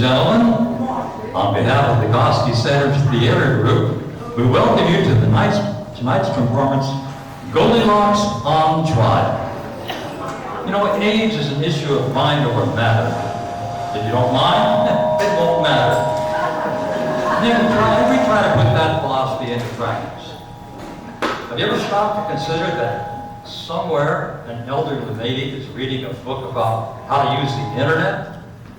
gentlemen, on behalf of the Goski Center Theater Group, we welcome you to tonight's performance, Goldilocks on Trial. You know, age is an issue of mind over matter. If you don't mind, it won't matter. We try to put that philosophy into practice. Have you ever stopped to consider that somewhere an elderly lady is reading a book about how to use the internet,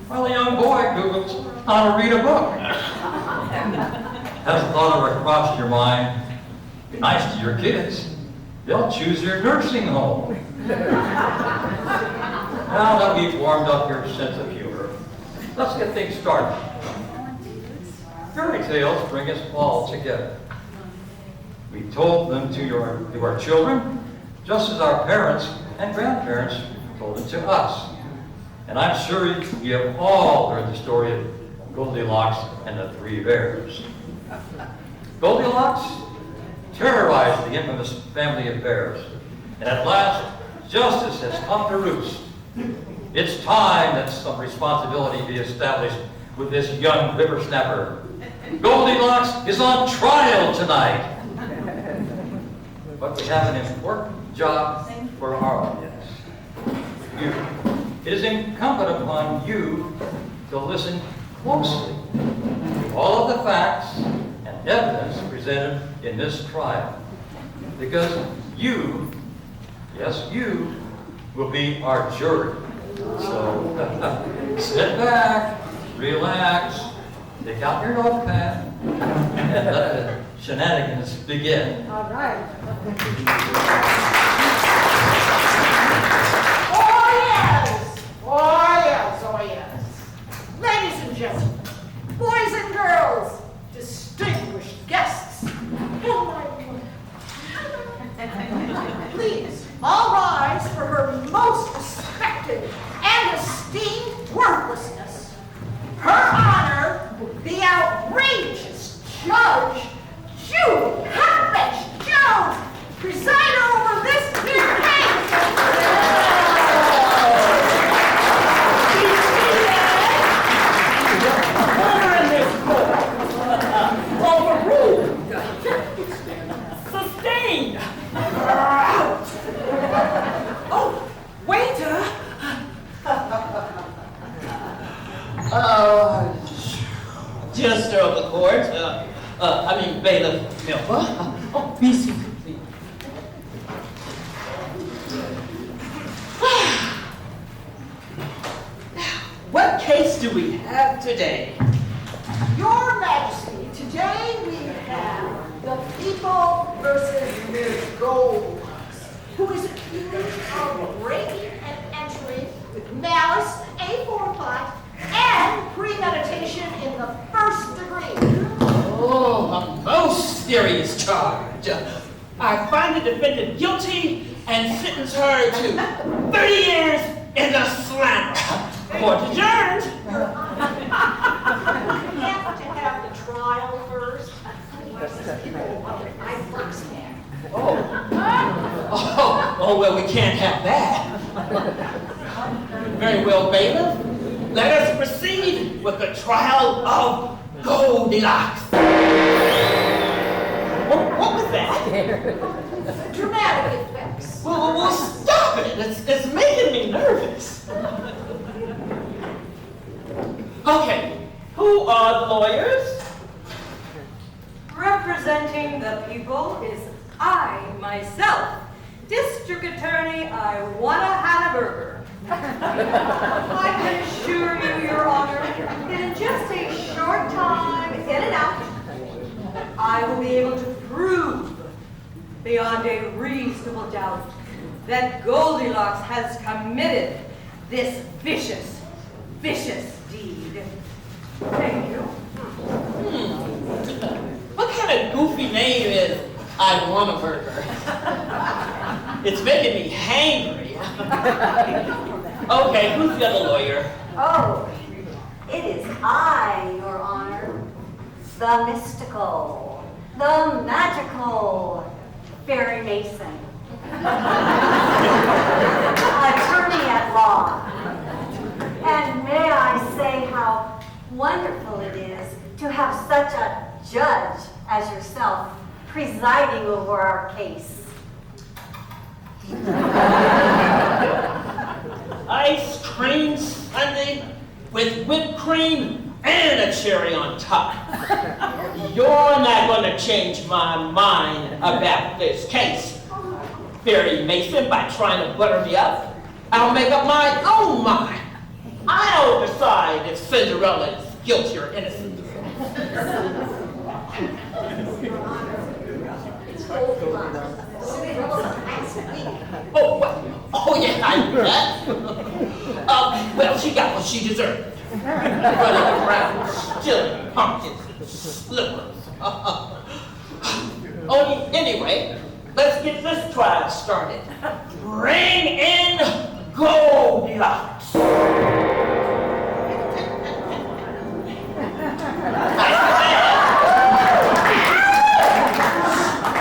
while a young boy Googles how to read a book? Has a thought ever crossed your mind? Be nice to your kids. They'll choose your nursing home. Now that we've warmed up your sense of humor, let's get things started. Fairy tales bring us all together. We told them to our children, just as our parents and grandparents told it to us. And I'm sure you have all heard the story of Goldilocks and the Three Bears. Goldilocks terrorized the infamous family of bears, and at last, justice has come to roost. It's time that some responsibility be established with this young whippersnapper. Goldilocks is on trial tonight. But we have an important job for our audience. You. It is incumbent upon you to listen closely to all of the facts and evidence presented in this trial. Because you, yes, you, will be our jury. So sit back, relax, take out your notepad, and let the shenanigans begin. All right. Oh yes. Ladies and gentlemen, boys and girls, distinguished guests, please all rise for her most respected and esteemed worthlessness. Her honor, the outrageous Judge Julie Hatfish Jones, presider over this here case. Order in this court. Overruled. Sustained. Oh, waiter. Jester of the court, bailiff Milva. Oh, be seated, please. What case do we have today? Your Majesty, today we have the people versus Ms. Goldilocks, who is accused of breaking and entering with malice, a forethought, and premeditation in the first degree. Oh, a most serious charge. I find the defendant guilty and sentence her to 30 years in the slammer. Court adjourned. You have to have the trial first. I first can. Oh, well, we can't have that. Very well, bailiff. Let us proceed with the trial of Goldilocks. What was that? Dramatic effects. Well, stop it. It's making me nervous. Okay, who are the lawyers? Representing the people is I, myself, District Attorney Iwana Hanaberger. I can assure you, Your Honor, that in just a short time, in and out, I will be able to prove beyond a reasonable doubt that Goldilocks has committed this vicious, vicious deed. Thank you. What kind of goofy name is Iwana Burger? It's making me hangry. Okay, who's the other lawyer? Oh, it is I, Your Honor, the mystical, the magical Fairy Mason, attorney at law. And may I say how wonderful it is to have such a judge as yourself presiding over our case. Ice cream sundae with whipped cream and a cherry on top. You're not going to change my mind about this case, Fairy Mason, by trying to butter me up. I'll make up my own mind. I'll decide if Cinderella is guilty or innocent. It's Goldilocks. Cinderella's next week. Oh, well, oh yeah, I knew that. Well, she got what she deserved. Running around stealing pumpkins and slippers. Anyway, let's get this trial started. Bring in Goldilocks.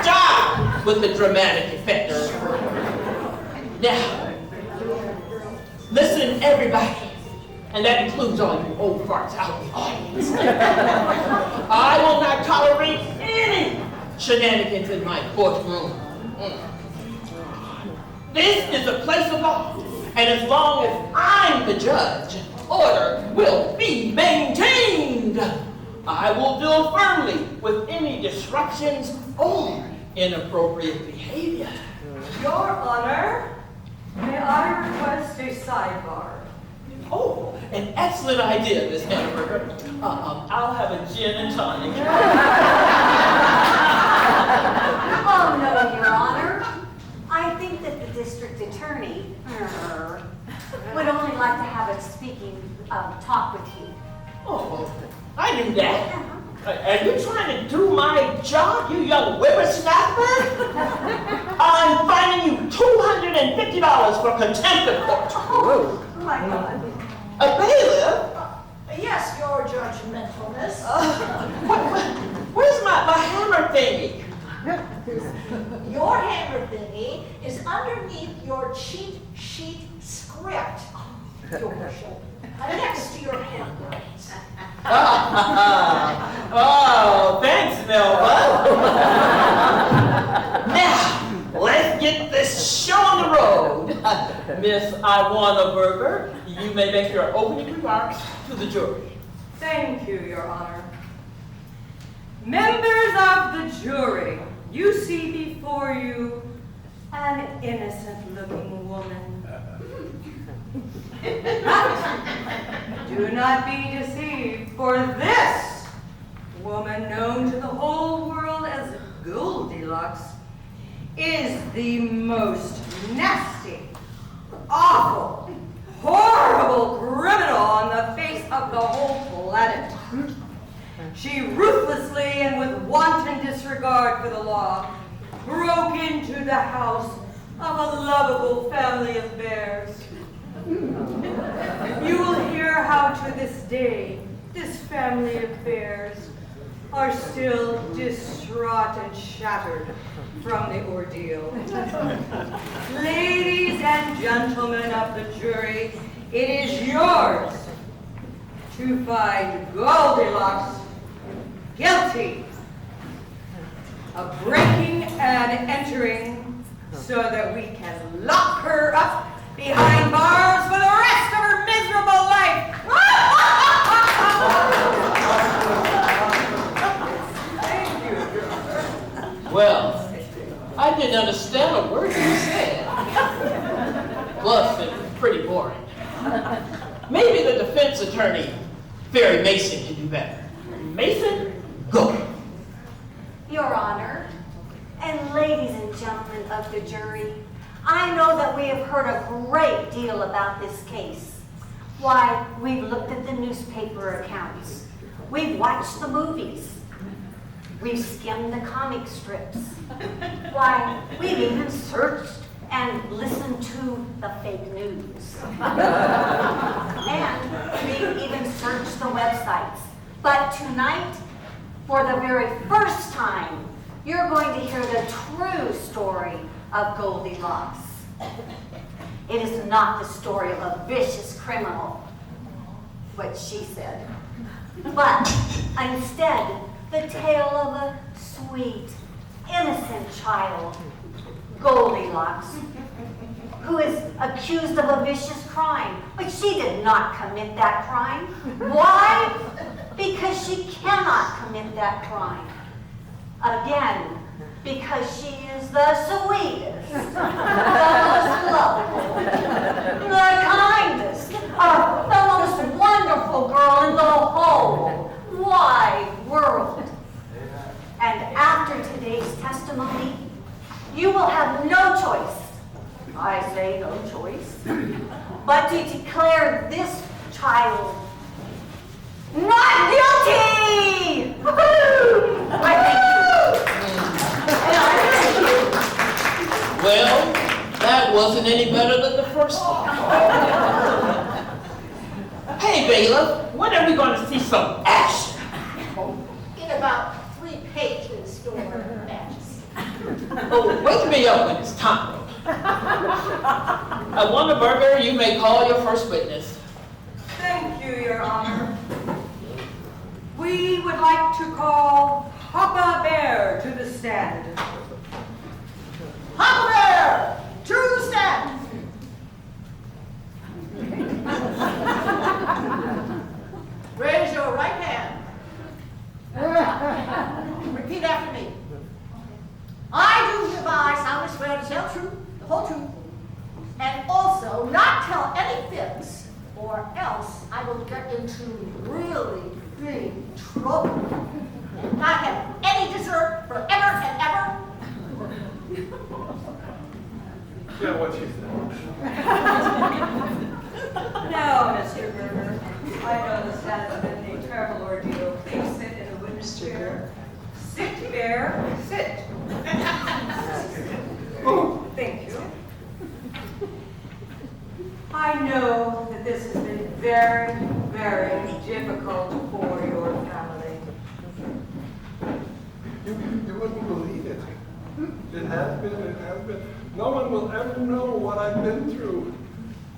Stop with the dramatic effects. Now, listen, everybody, and that includes all you old farts out in the audience. I will not tolerate any shenanigans in my courtroom. This is a place of law, and as long as I'm the judge, order will be maintained. I will deal firmly with any disruptions or inappropriate behavior. Your Honor, may I request a sidebar? Oh, an excellent idea, Miss Hamburger. I'll have a gin and tonic. Oh, no, Your Honor. I think that the district attorney would only like to have a speaking talk with you. Oh, I knew that. Are you trying to do my job, you young whippersnapper? I'm fining you $250 for contempt of court. Oh, my God. A bailiff? Yes, your judgmentalness. Where's my hammer thingy? Your hammer thingy is underneath your cheat sheet script, Your Worship, next to your handwriting. Oh, thanks, Melba. Now, let's get this show on the road. Miss I Want a Burger, you may make your opening remarks to the jury. Thank you, Your Honor. Members of the jury, you see before you an innocent-looking woman. Do not be deceived, for this woman, known to the whole world as Goldilocks, is the most nasty, awful, horrible criminal on the face of the whole planet. She ruthlessly and with wanton disregard for the law broke into the house of a lovable family of bears. You will hear how to this day this family of bears are still distraught and shattered from the ordeal. Ladies and gentlemen of the jury, it is yours to find Goldilocks guilty of breaking and entering so that we can lock her up behind bars for the rest of her miserable life. Thank you. Well, I didn't understand a word you said. Plus, it was pretty boring. Maybe the defense attorney, Fairy Mason, can do better. Mason, go. Your Honor, and ladies and gentlemen of the jury, I know that we have heard a great deal about this case. Why, we've looked at the newspaper accounts. We've watched the movies. We've skimmed the comic strips. Why, we've even searched and listened to the fake news. And we've even searched the websites. But tonight, for the very first time, you're going to hear the true story of Goldilocks. It is not the story of a vicious criminal, what she said, But instead, the tale of a sweet, innocent child, Goldilocks, who is accused of a vicious crime. But she did not commit that crime. Why? Because she cannot commit that crime. Again, because she is the sweetest, the most lovable, the kindest, the most wonderful girl in the whole wide world. And after today's testimony, you will have no choice, I say no choice, but to declare this child not guilty! Woo-hoo! I thank you. And I thank you. Well, that wasn't any better than the first one. Hey, bailiff, when are we going to see some action? In about 3 pages, Your Majesty. Oh, wake me up when it's time. Wonderburger, you may call your first witness. Thank you, Your Honor. We would like to call Papa Bear to the stand. Papa Bear, to the stand. Raise your right hand. Repeat after me. I do hereby solemnly swear to tell the truth, the whole truth, and also not tell any fibs, or else I will get into really big trouble. And not have any dessert forever and ever. Yeah, what she said. Now, Mr. Berger, I know this has been a terrible ordeal. Please sit in a witness chair. Sit, Bear, sit. Thank you. I know that this has been very, very difficult for your family. You wouldn't believe it. It has been. No one will ever know what I've been through.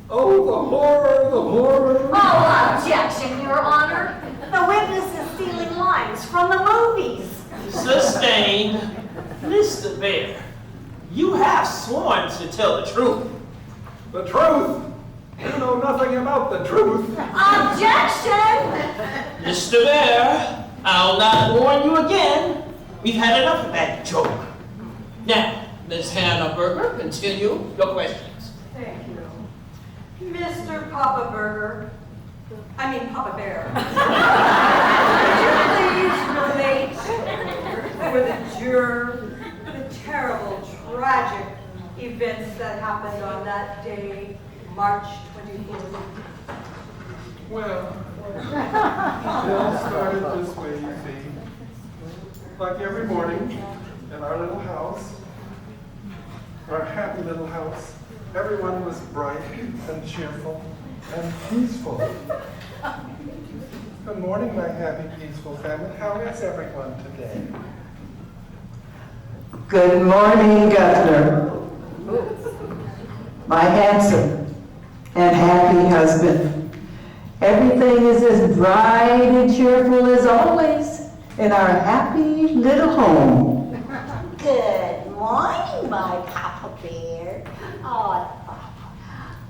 Oh, the horror, the horror. Oh, objection, Your Honor. The witness is stealing lines from the movies. Sustained. Mr. Bear, you have sworn to tell the truth. The truth. You know nothing about the truth. Objection! Mr. Bear, I'll not warn you again. We've had enough of that joke. Now, Ms. Hannah Berger, continue your questions. Thank you. Mr. Papa Bear, would you please relate for the juror the terrible, tragic events that happened on that day, March 24th? Well, it all started this way, you see. Like every morning in our little house, our happy little house, everyone was bright and cheerful and peaceful. Good morning, my happy, peaceful family. How is everyone today? Good morning, Governor. My handsome and happy husband. Everything is as bright and cheerful as always in our happy little home. Good morning, my Papa Bear. Oh,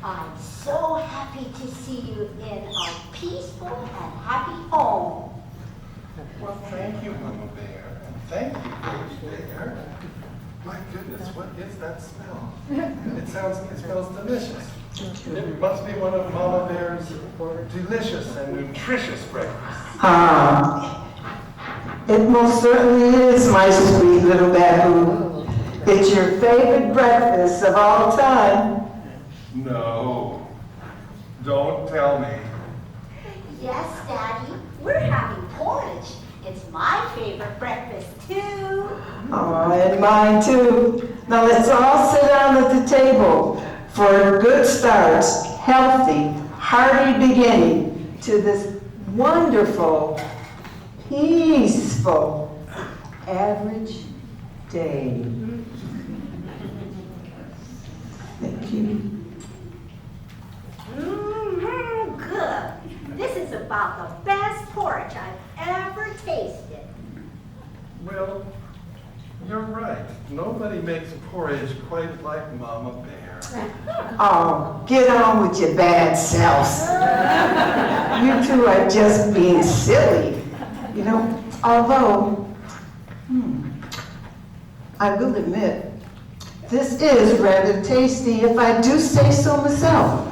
I'm so happy to see you in our peaceful and happy home. Well, thank you, Mama Bear, and thank you, Baby Bear. My goodness, what is that smell? It smells delicious. It must be one of Mama Bear's delicious and nutritious breakfasts. It most certainly is, my sweet little baboon. It's your favorite breakfast of all time. No, don't tell me. Yes, Daddy, we're having porridge. It's my favorite breakfast, too. Oh, and mine too. Now let's all sit down at the table for a good start, healthy, hearty beginning to this wonderful, peaceful, average day. Thank you. Good. This is about the best porridge I You're right. Nobody makes porridge quite like Mama Bear. Oh, get on with your bad selves. You two are just being silly. You know, although, I will admit, this is rather tasty if I do say so myself.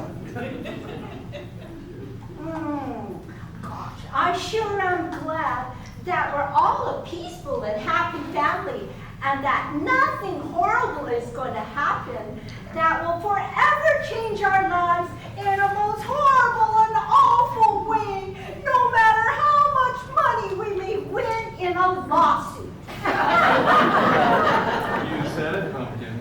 Gosh, I sure am glad that we're all a peaceful and happy family and that nothing horrible is going to happen that will forever change our lives in a most horrible and awful way, no matter how much money we may win in a lawsuit. You said it, Pumpkin.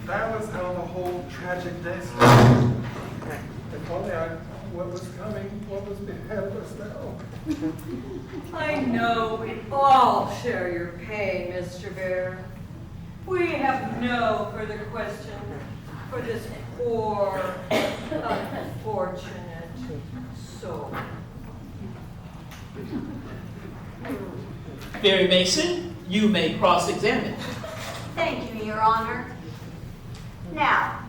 That was how the whole tragic day started. If only what was coming, what was ahead of us now. I know we all share your pain, Mr. Bear. We have no further question for this poor, unfortunate soul. Mary Mason, you may cross-examine. Thank you, Your Honor. Now,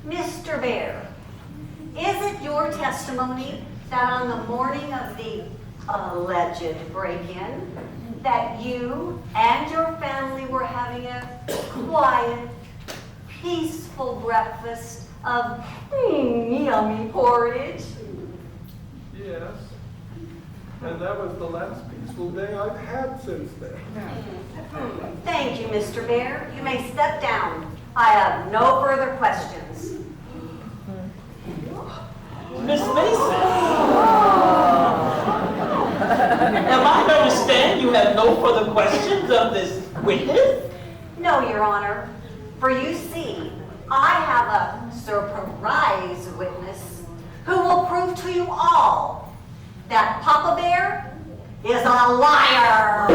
Mr. Bear, is it your testimony that on the morning of the alleged break-in, that you and your family were having a quiet, peaceful breakfast of yummy porridge? Yes. And that was the last peaceful day I've had since then. Thank you, Mr. Bear. You may step down. I have no further questions. Miss Mason. Am I to understand you have no further questions of this witness? No, Your Honor. For you see, I have a surprise witness who will prove to you all that Papa Bear is a liar.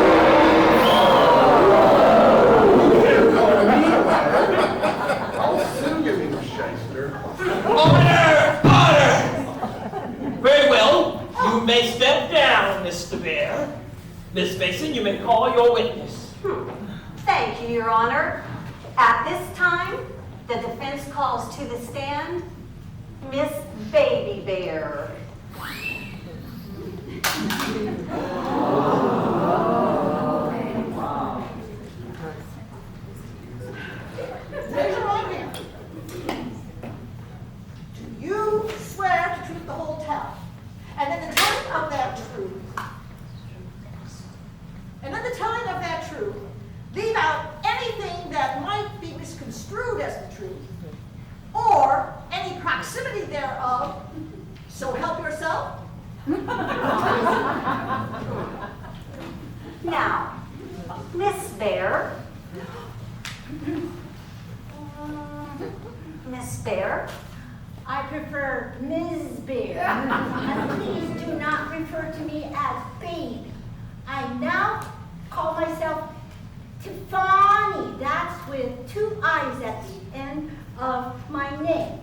I'll soon give him a shyster. Order! Order! Very well. You may step down, Mr. Bear. Miss Mason, you may call your witness. Thank you, Your Honor. At this time, the defense calls to the stand Miss Baby Bear. Raise your right hand. Do you swear to truth the whole tale? And in the telling of that truth, leave out anything that might be misconstrued as the truth, or any proximity thereof, so help yourself? Now, Miss Bear. Miss Bear. I prefer Ms. Bear. And please do not refer to me as Babe. I now call myself Tiffany. That's with 2 I's at the end of my name.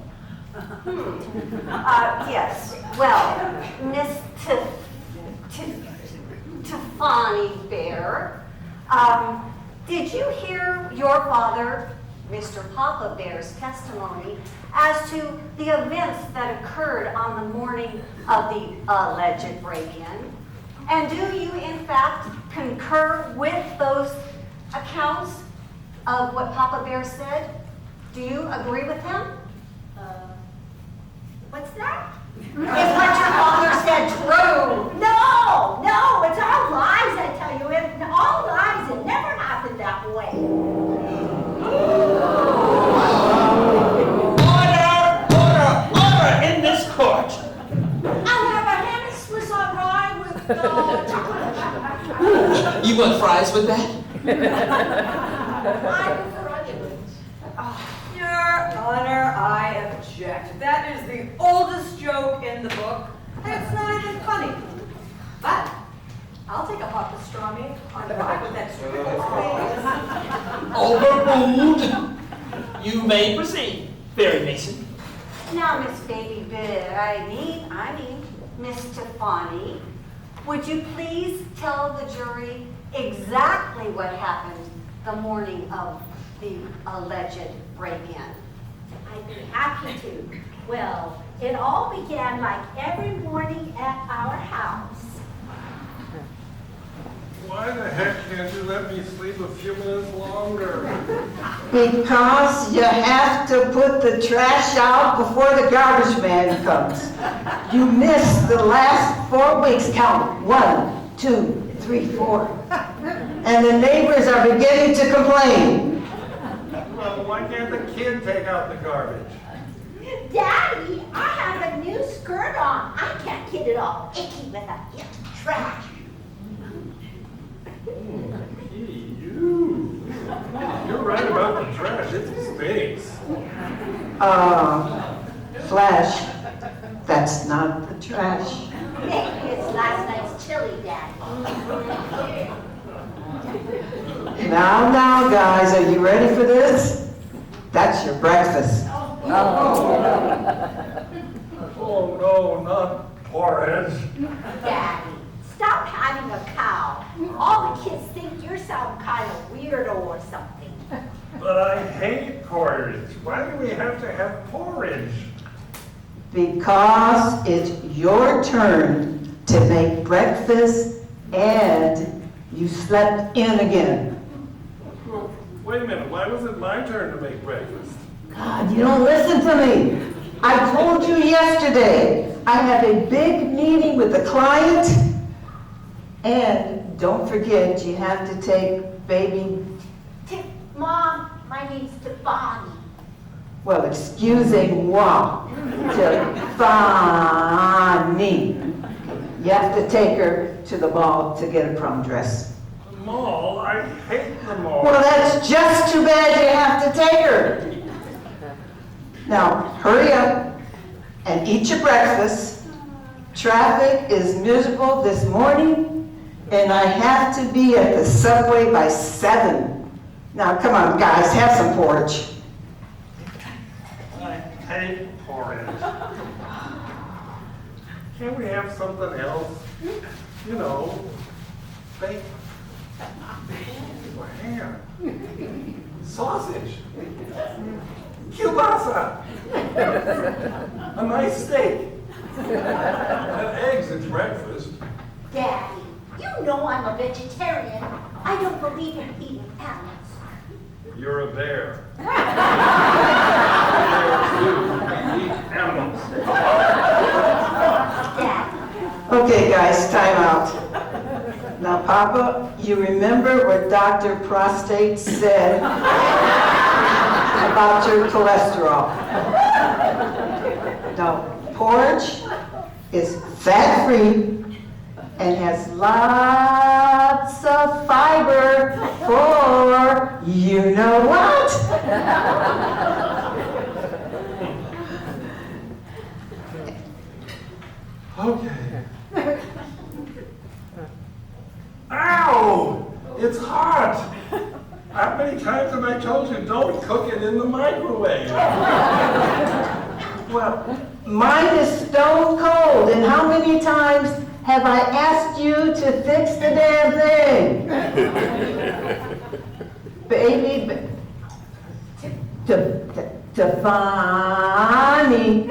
Yes. Well, Miss Tiffany Bear, did you hear your father, Mr. Papa Bear's testimony as to the events that occurred on the morning of the alleged break-in? And do you, in fact, concur with those accounts of what Papa Bear said? Do you agree with him? What's that? Is what your father said true? No, it's all lies, I tell you. All lies. It never happened that way. Order in this court. I'll have a ham and Swiss on rye with chocolate chip. You want fries with that? I prefer onions. Your Honor, I object. That is the oldest joke in the book, and it's not even funny. But I'll take a hot pastrami on rye with extra pickles, please. Overruled. You may proceed, Barry Mason. Now, Miss Baby Bear, I mean, Miss Stefani, would you please tell the jury exactly what happened the morning of the alleged break-in? I'd be happy to. Well, it all began like every morning at our house. Why the heck can't you let me sleep a few minutes longer? Because you have to put the trash out before the garbage man comes. You missed the last 4 weeks. Count 1, 2, 3, 4. And the neighbors are beginning to complain. Well, why can't the kid take out the garbage? Daddy, I have a new skirt on. I can't get it all icky with that trash. Gee, you. You're right about the trash. It stinks. Flash, that's not the trash. Maybe it's last night's chili, Daddy. Now, guys, are you ready for this? That's your breakfast. Oh, no, not porridge. Daddy, stop having a cow. All the kids think you're some kind of weirdo or something. But I hate porridge. Why do we have to have porridge? Because it's your turn to make breakfast and you slept in again. Well, wait a minute. Why was it my turn to make breakfast? God, you don't listen to me. I told you yesterday, I have a big meeting with the client. And don't forget, you have to take baby, Mom, my name's Stefani. well, excusez-moi, Stefani. You have to take her to the mall to get a prom dress. The mall? I hate the mall. Well, that's just too bad you have to take her. Now, hurry up and eat your breakfast. Traffic is miserable this morning, and I have to be at the subway by 7. Now, come on, guys, have some porridge. I hate porridge. Can't we have something else? You know, bacon. Or ham. Sausage. Kielbasa. A nice steak. And eggs at breakfast. Daddy, you know I'm a vegetarian. I don't believe in eating animals. You're a bear. Bears do eat animals. Daddy, Okay, guys, time out. Now, Papa, you remember what Dr. Prostate said about your cholesterol? Now, porridge is fat-free and has lots of fiber for you know what? Okay. Ow! It's hot! How many times have I told you don't cook it in the microwave? Well, mine is stone cold, and how many times have I asked you to fix the damn thing? Baby, Stefani,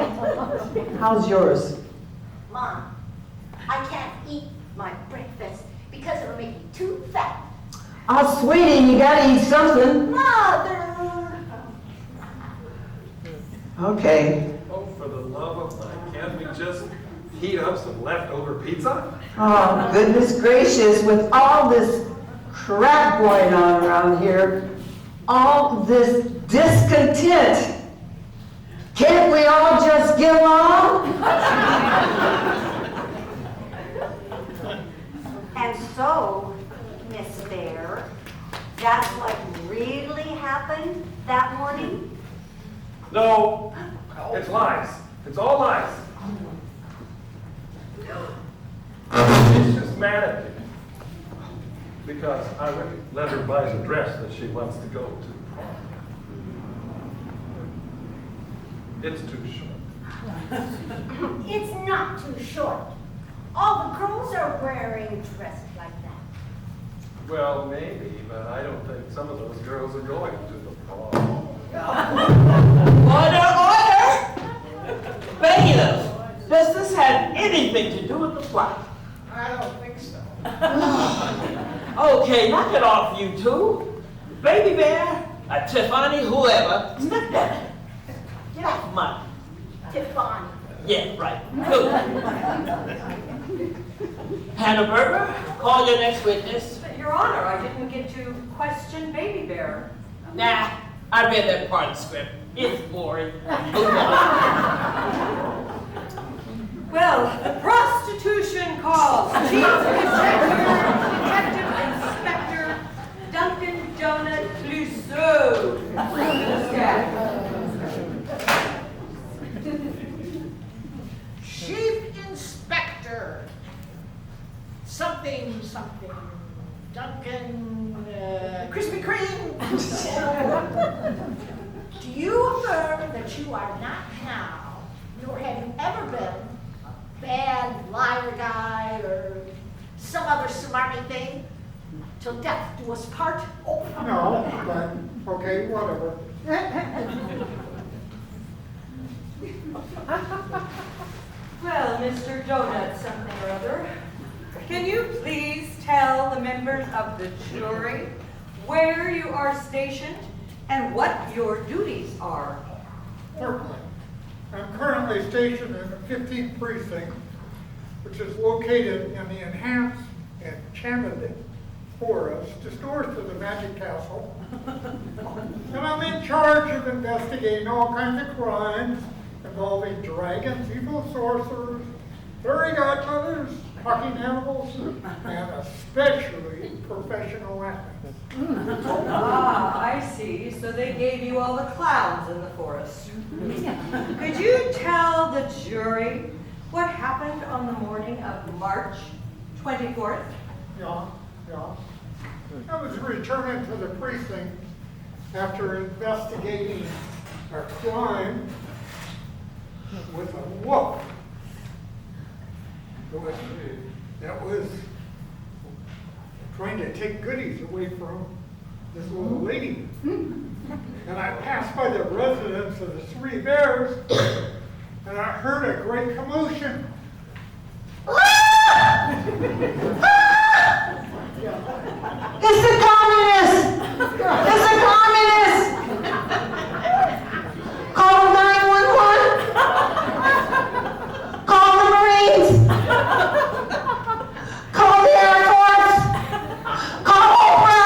how's yours? Mom, I can't eat my breakfast because it'll make me too fat. Oh, sweetie, you gotta eat something. Mother! Okay. Oh, for the love of God, can't we just heat up some leftover pizza? Oh, goodness gracious, with all this crap going on around here, all this discontent, can't we all just get along? And so, Miss Bear, that's what really happened that morning? No, it's lies. It's all lies. She's just mad at me because I wouldn't let her buy the dress that she wants to go to prom. It's too short. It's not too short. All the girls are wearing dresses like that. Well, maybe, but I don't think some of those girls are going to the prom. Order, order! Bailiff, does this have anything to do with the plot? I don't think so. Okay, knock it off, you two. Baby Bear, Tiffany, whoever, snip that. Get off my. Tiffany. Yeah, right. Good. Hannah Berger, call your next witness. Your Honor, I didn't get to question Baby Bear. Nah, I read that part of the script. It's boring. Well, the prostitution calls. Chief Detective Inspector Duncan Donut Clouseau. Chief Inspector, something, Duncan, Krispy Kreme. Do you affirm that you are not now, nor have you ever been, a bad liar guy or some other smarmy thing, till death do us part? No, but, okay, whatever. Well, Mr. Donut something or other, can you please tell the members of the jury where you are stationed and what your duties are? Certainly. I'm currently stationed in the 15th precinct, which is located in the enhanced and enchanted forest just north of the Magic Castle. And I'm in charge of investigating all kinds of crimes involving dragons, evil sorcerers, fairy godmothers, talking animals, and especially professional athletes. Ah, I see. So they gave you all the clowns in the forest. Could you tell the jury what happened on the morning of March 24th? Yeah. I was returning to the precinct after investigating a crime with a wolf. That was trying to take goodies away from this little lady. And I passed by the residence of the Three Bears, and I heard a great commotion. It's the communists! It's the communists! Call 911! Call the Marines! Call the Air Force! Call Oprah!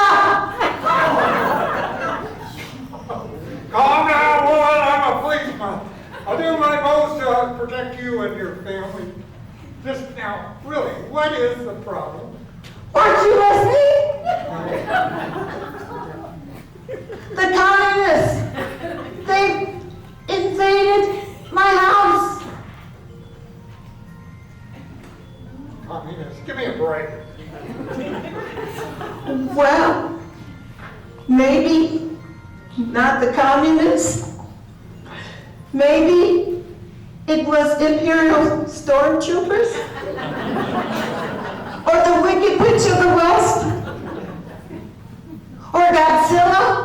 Calm down, woman, I'm a policeman. I'll do my most to protect you and your family. Just now, really, what is the problem? Weren't you listening? The communists! They invaded my house! Communists, give me a break. Well, maybe not the communists. Maybe it was Imperial stormtroopers? Or the Wicked Witch of the West? Or Godzilla?